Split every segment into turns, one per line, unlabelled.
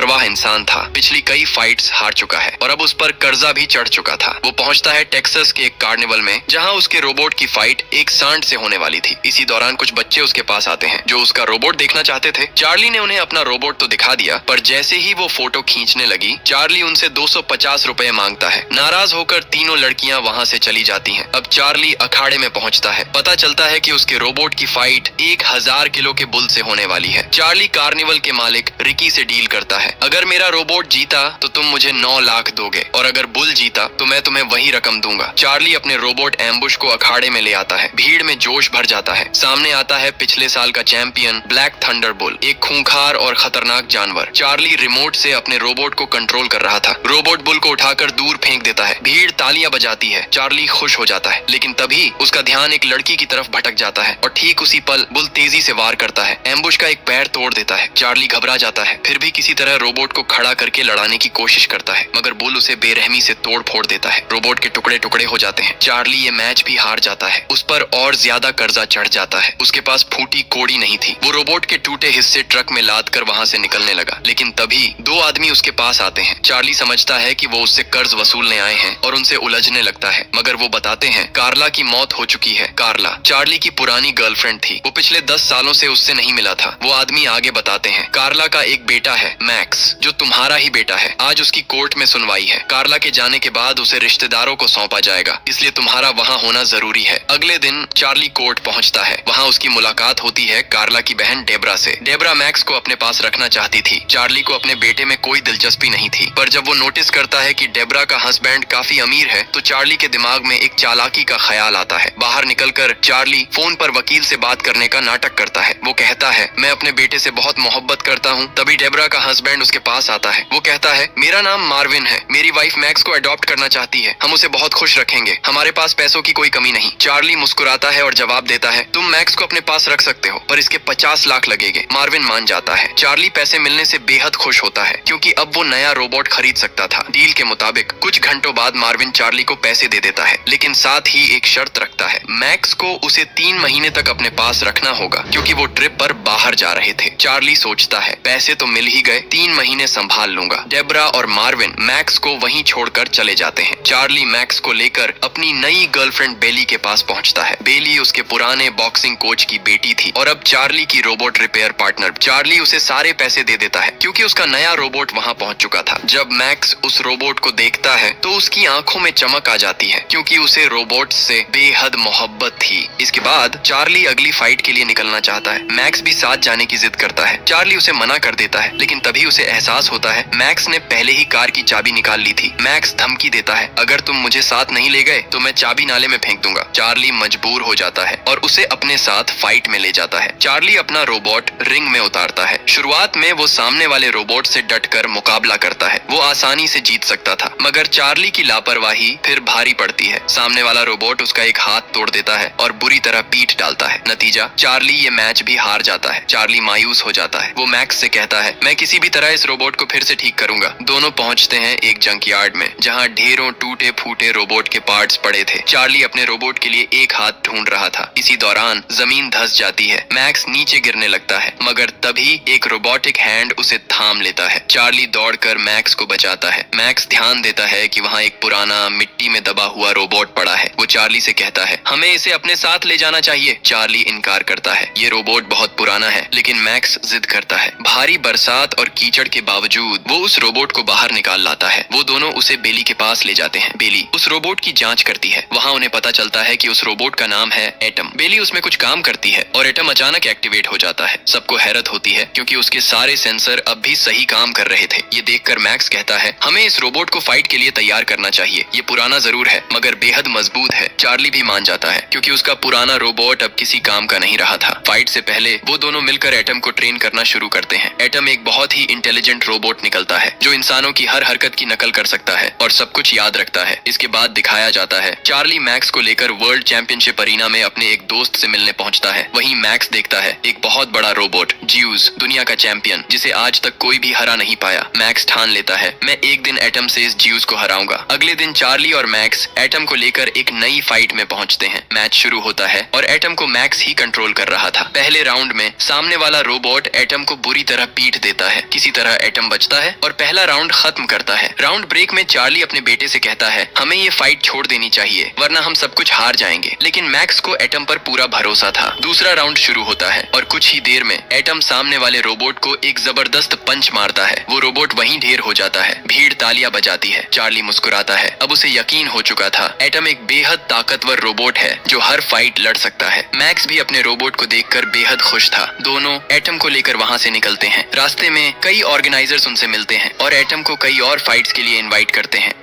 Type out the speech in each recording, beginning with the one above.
बेपरवाह इंसान था। पिछली कई फाइट्स हार चुका है और अब उस पर कर्जा भी चढ़ चुका था। वो पहुंचता है टेक्सास के एक कार्निवल में, जहां उसके रोबोट की फाइट एक सांड से होने वाली थी। इसी दौरान कुछ बच्चे उसके पास आते हैं जो उसका रोबोट देखना चाहते थे। चार्ली ने उन्हें अपना रोबोट तो दिखा दिया, पर जैसे ही वो फोटो खींचने लगी, चार्ली उनसे 250 रुपए मांगता है। नाराज होकर तीनों लड़कियां वहां से चली जाती हैं। अब चार्ली अखाड़े में पहुंचता है। पता चलता है कि उसके रोबोट की फाइट 1000 किलो के बुल से होने वाली है। चार्ली कार्निवल के मालिक रिकी से डील करता है। अगर मेरा रोबोट जीता तो तुम मुझे 9 लाख दोगे, और अगर बुल जीता तो मैं तुम्हें वही रकम दूंगा। चार्ली अपने रोबोट एम्बुश को अखाड़े में ले आता है। भीड़ में जोश भर जाता है। सामने आता है पिछले साल का चैंपियन ब्लैक थंडर बुल, एक खूंखार और खतरनाक जानवर। चार्ली रिमोट से अपने रोबोट को कंट्रोल कर रहा था। रोबोट बुल को उठाकर दूर फेंक देता है। भीड़ तालियां बजाती है। चार्ली खुश हो जाता है, लेकिन तभी उसका ध्यान एक लड़की की तरफ भटक जाता है और ठीक उसी पल बुल तेजी से वार करता है। एम्बुश का एक पैर तोड़ देता है। चार्ली घबरा जाता है, फिर भी किसी तरह रोबोट को खड़ा करके लड़ाने की कोशिश करता है, मगर बुल उसे बेरहमी से तोड़ फोड़ देता है। रोबोट के टुकड़े टुकड़े हो जाते हैं। चार्ली ये मैच भी हार जाता है। उस पर और ज्यादा कर्जा चढ़ जाता है। उसके पास फूटी कोड़ी नहीं थी। वो रोबोट के टूटे हिस्से ट्रक में लाद कर वहां से निकलने लगा, लेकिन तभी 2 आदमी उसके पास आते हैं। चार्ली समझता है कि वो उससे कर्ज वसूलने आए हैं और उनसे उलझने लगता है, मगर वो बताते हैं कार्ला की मौत हो चुकी है। कार्ला चार्ली की पुरानी गर्लफ्रेंड थी। वो पिछले 10 सालों से उससे नहीं मिला था। वो आदमी आगे बताते हैं कार्ला का एक बेटा है, मैक्स, जो तुम्हारा ही बेटा है। आज उसकी कोर्ट में सुनवाई है। कार्ला के जाने के बाद उसे रिश्तेदारों को सौंपा जाएगा, इसलिए तुम्हारा वहाँ होना जरूरी है। अगले दिन चार्ली कोर्ट पहुँचता है। वहाँ उसकी मुलाकात होती है कार्ला की बहन डेब्रा से। डेब्रा मैक्स को अपने पास रखना चाहती थी। चार्ली को अपने बेटे में कोई दिलचस्पी नहीं थी, पर जब वो नोटिस करता है कि डेब्रा का हस्बैंड काफी अमीर है, तो चार्ली के दिमाग में एक चालाकी का ख्याल आता है। बाहर निकलकर चार्ली फोन पर वकील से बात करने का नाटक करता है। वो कहता है मैं अपने बेटे से बहुत मोहब्बत करता हूँ। तभी डेब्रा का हस्बैंड उसके पास आता है। वो कहता है मेरा नाम मार्विन है, मेरी वाइफ मैक्स को अडॉप्ट करना चाहती है, हम उसे बहुत खुश रखेंगे, हमारे पास पैसों की कोई कमी नहीं। चार्ली मुस्कुराता है और जवाब देता है तुम मैक्स को अपने पास रख सकते हो, पर इसके 50 लाख लगेंगे। मार्विन मान जाता है। चार्ली पैसे मिलने से बेहद खुश होता है, क्योंकि अब वो नया रोबोट खरीद सकता था। डील के मुताबिक कुछ घंटों बाद मार्विन चार्ली को पैसे दे देता है, लेकिन साथ ही एक शर्त रखता है। मैक्स को उसे 3 महीने तक अपने पास रखना होगा, क्योंकि वो ट्रिप पर बाहर जा रहे थे। चार्ली सोचता है पैसे तो मिल ही गए, 3 महीने संभाल लूंगा। डेब्रा और मार्विन मैक्स को वहीं छोड़कर चले जाते हैं। चार्ली मैक्स को लेकर अपनी नई गर्लफ्रेंड बेली के पास पहुंचता है। बेली उसके पुराने बॉक्सिंग कोच की बेटी थी और अब चार्ली की रोबोट रिपेयर पार्टनर। चार्ली उसे सारे पैसे दे देता है, क्योंकि उसका नया रोबोट वहां पहुंच चुका था। जब मैक्स उस रोबोट को देखता है तो उसकी आंखों में चमक आ जाती है, क्योंकि उसे रोबोट से बेहद मोहब्बत थी। इसके बाद चार्ली अगली फाइट के लिए निकलना चाहता है। मैक्स भी साथ जाने की जिद करता है। चार्ली उसे मना कर देता है, लेकिन तभी उसे एहसास होता है मैक्स ने पहले ही कार की चाबी निकाल ली थी। मैक्स धमकी देता है अगर तुम मुझे साथ नहीं ले गए तो मैं चाबी नाले में फेंक दूंगा। चार्ली मजबूर हो जाता है और उसे अपने साथ फाइट में ले जाता है। चार्ली अपना रोबोट रिंग में उतारता है। शुरुआत में वो सामने वाले रोबोट से डटकर मुकाबला करता है। वो आसानी से जीत सकता था, मगर चार्ली की लापरवाही फिर भारी पड़ती है। सामने वाला रोबोट उसका एक हाथ तोड़ देता है और बुरी तरह पीट डालता है। नतीजा चार्ली ये मैच भी हार जाता है। चार्ली मायूस हो जाता है। वो मैक्स से कहता है मैं किसी भी तरह इस रोबोट को फिर से ठीक करूंगा। दोनों पहुंचते हैं एक जंकयार्ड में, जहां ढेरों टूटे फूटे रोबोट के पार्ट्स पड़े थे। चार्ली अपने रोबोट के लिए एक हाथ ढूंढ रहा था। इसी दौरान जमीन धंस जाती है। मैक्स नीचे गिरने लगता है, मगर तभी एक रोबोटिक हैंड उसे थाम लेता है। चार्ली दौड़कर मैक्स को बचाता है। मैक्स ध्यान देता है कि वहाँ एक पुराना मिट्टी में दबा हुआ रोबोट पड़ा है। वो चार्ली से कहता है हमें इसे अपने साथ ले जाना चाहिए। चार्ली इनकार करता है। ये रोबोट बहुत पुराना है, लेकिन मैक्स जिद करता है। भारी बरसात और कीचड़ के बावजूद वो उस रोबोट को बाहर निकाल लाता है। वो दोनों उसे बेली के पास ले जाते हैं। बेली उस रोबोट की जांच करती है। वहाँ उन्हें पता चलता है कि उस रोबोट का नाम है एटम। बेली उसमें कुछ काम करती है और एटम अचानक एक्टिवेट हो जाता है। सबको हैरत होती है, क्योंकि उसके सारे सेंसर अब भी सही काम कर रहे थे। ये देखकर मैक्स कहता है हमें इस रोबोट को फाइट के लिए तैयार करना चाहिए। ये पुराना जरूर है, मगर बेहद मजबूत है। चार्ली भी मान जाता है, क्योंकि उसका पुराना रोबोट अब किसी काम का नहीं रहा था। फाइट से पहले वो दोनों मिलकर एटम को ट्रेन करना शुरू करते हैं। एटम एक बहुत ही इंटेलिजेंट रोबोट निकलता है, जो इंसानों की हर हरकत की नकल कर सकता है और सब कुछ याद रखता है। इसके बाद दिखाया जाता है चार्ली मैक्स को लेकर वर्ल्ड चैंपियनशिप अरीना में अपने एक दोस्त से मिलने पहुंचता है। वहीं मैक्स देखता है एक बहुत बड़ा रोबोट ज्यूस, दुनिया का चैंपियन, जिसे आज तक कोई भी हरा नहीं पाया। मैक्स ठान लेता है मैं एक दिन एटम से इस ज्यूस को हराऊंगा। अगले दिन चार्ली और मैक्स एटम को लेकर एक नई फाइट में पहुंचते हैं। मैच शुरू होता है और एटम को मैक्स ही कंट्रोल कर रहा था। पहले राउंड में सामने वाला रोबोट एटम को बुरी तरह पीट देता है। किसी तरह तरह एटम बचता है और पहला राउंड खत्म करता है। राउंड ब्रेक में चार्ली अपने बेटे से कहता है, हमें ये फाइट छोड़ देनी चाहिए वरना हम सब कुछ हार जाएंगे। लेकिन मैक्स को एटम पर पूरा भरोसा था। दूसरा राउंड शुरू होता है और कुछ ही देर में एटम सामने वाले रोबोट को एक जबरदस्त पंच मारता है। वो रोबोट वहीं ढेर हो जाता है। भीड़ तालियां बजाती है। चार्ली मुस्कुराता है। अब उसे यकीन हो चुका था, एटम एक बेहद ताकतवर रोबोट है जो हर फाइट लड़ सकता है। मैक्स भी अपने रोबोट को देखकर बेहद खुश था। दोनों एटम को लेकर वहां से निकलते हैं। रास्ते में कई ऑर्गेनाइजर्स उनसे मिलते हैं और एटम को कई और फाइट्स के लिए इनवाइट करते हैं।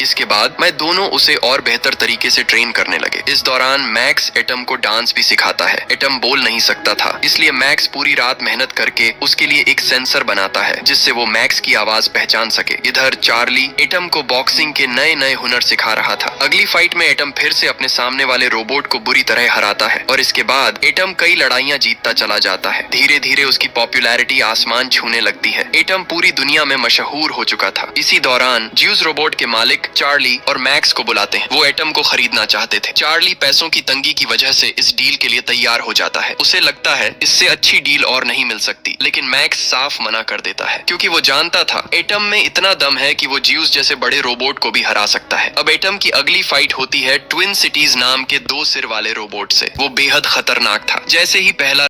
इसके बाद मैं दोनों उसे और बेहतर तरीके से ट्रेन करने लगे। इस दौरान मैक्स एटम को डांस भी सिखाता है। एटम बोल नहीं सकता था, इसलिए मैक्स पूरी रात मेहनत करके उसके लिए एक सेंसर बनाता है जिससे वो मैक्स की आवाज पहचान सके। इधर चार्ली एटम को बॉक्सिंग के नए नए हुनर सिखा रहा था। अगली फाइट में एटम फिर से अपने सामने वाले रोबोट को बुरी तरह हराता है और इसके बाद एटम कई लड़ाइयां जीतता चला जाता है। धीरे धीरे उसकी पॉपुलैरिटी आसमान छूने लगती है। एटम पूरी दुनिया में मशहूर हो चुका था। इसी दौरान ज्यूस रोबोट के मालिक चार्ली और मैक्स को बुलाते हैं। वो एटम को खरीदना चाहते थे। चार्ली पैसों की तंगी की वजह से इस डील के लिए तैयार हो जाता है। उसे लगता है इससे अच्छी डील और नहीं मिल सकती, लेकिन मैक्स साफ मना कर देता है क्योंकि वो जानता था एटम में इतना दम है कि वो ज्यूस जैसे बड़े रोबोट को भी हरा सकता है। अब एटम की अगली फाइट होती है ट्विन सिटीज नाम के 2 सिर वाले रोबोट से। वो बेहद खतरनाक था। जैसे ही पहला